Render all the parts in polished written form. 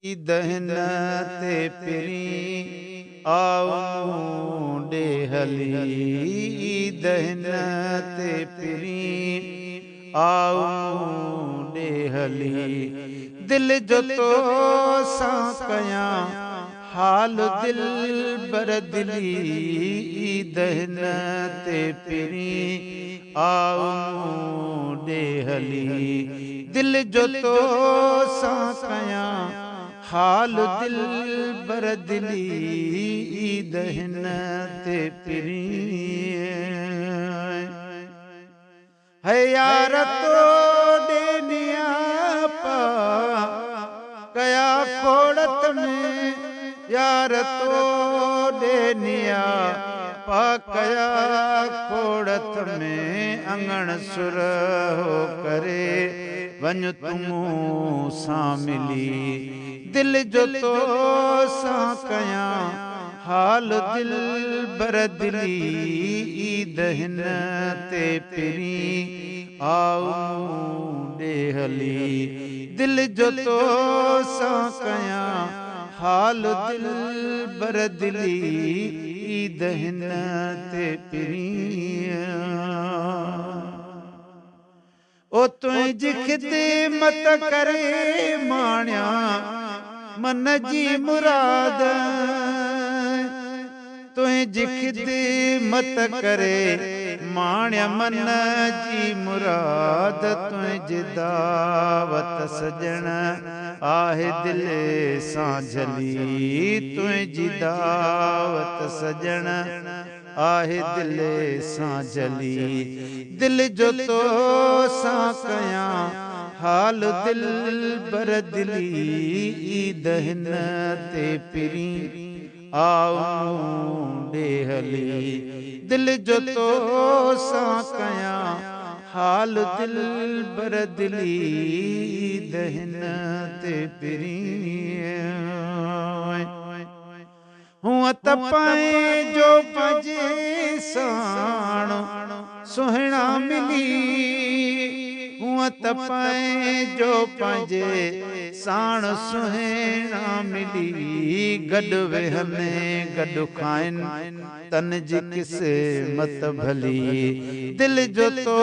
दहन ते पिरी आऊं मुंडे हली दहन ते पिरी आऊं मुंडे हली दिल जो तो सां कयां हाल दिल बरदिली दहन ते पिरी आऊं मुंडे हली दिल जो तो सां कयां हाल दिल बरदिली दहन ते पिरी है यार तो डेनिया पा कया खोड़त में यार तो डेनिया पा कया खोड़त में अंगण सुर हो करे वञ तुमू सां मिली दिल जो तो सां कयां हाल दिल बरदिली दहन ते पिरी आऊं मुंडे हली दिल जो तो सां कयां हाल दिल बरदिली दहन ते पिरी ओ तुझी खिदमत करे माण्या मन जी मुराद तुझी खिदमत करे माण्या मन जी मुराद तुझी दावत सजण आहे दिल सां झली तुझी दावत सजण आहे दिल सां झली दिल जो तो सां कयां हाल दिल बरदिली दहन ते पिरी आऊं मुंडे हली दिल जो तो सां कयां हाल दिल बरदिली दहन ते पिरी हूं त पाए जो पंहिंजे साण सुहिणा मिली हूं त पाए जो पंहिंजे साण सुहिणा मिली गॾु वेहनि गॾु खाइनि तन जी क़िस्मत भली दिल जो तो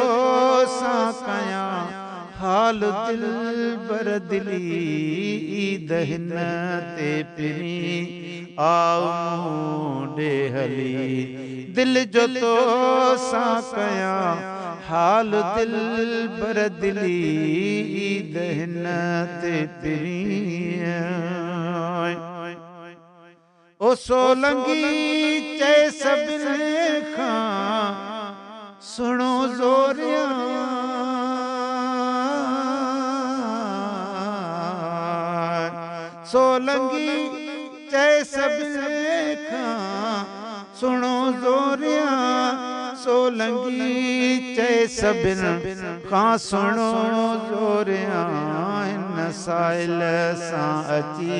सां कयां हाल दिल बरदिली दहन ते पिरी आऊं मुंडे हली दिल जो तो सां कयां हाल दिल बरदिली दहन ते पिरी ओ सोलंगी चए सभिनी खां सुणो ज़ोरिया सोलंगी चए सभिनी खां सुणो ज़ोरिया सोलंगी चए सभिनी खां सुणो ज़ोरिया हिन साइल सां अची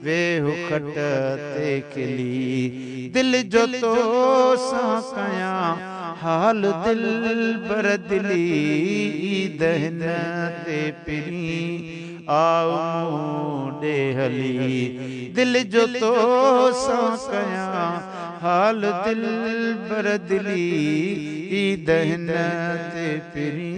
वेहु खट ते खिली दिल जो तो सां कयां हाल दिल बरदिली दहन ते पिरी आऊं मुंडे हली दिल जो तो सां कयां हाल दिल बरदिली दहन ते पिरी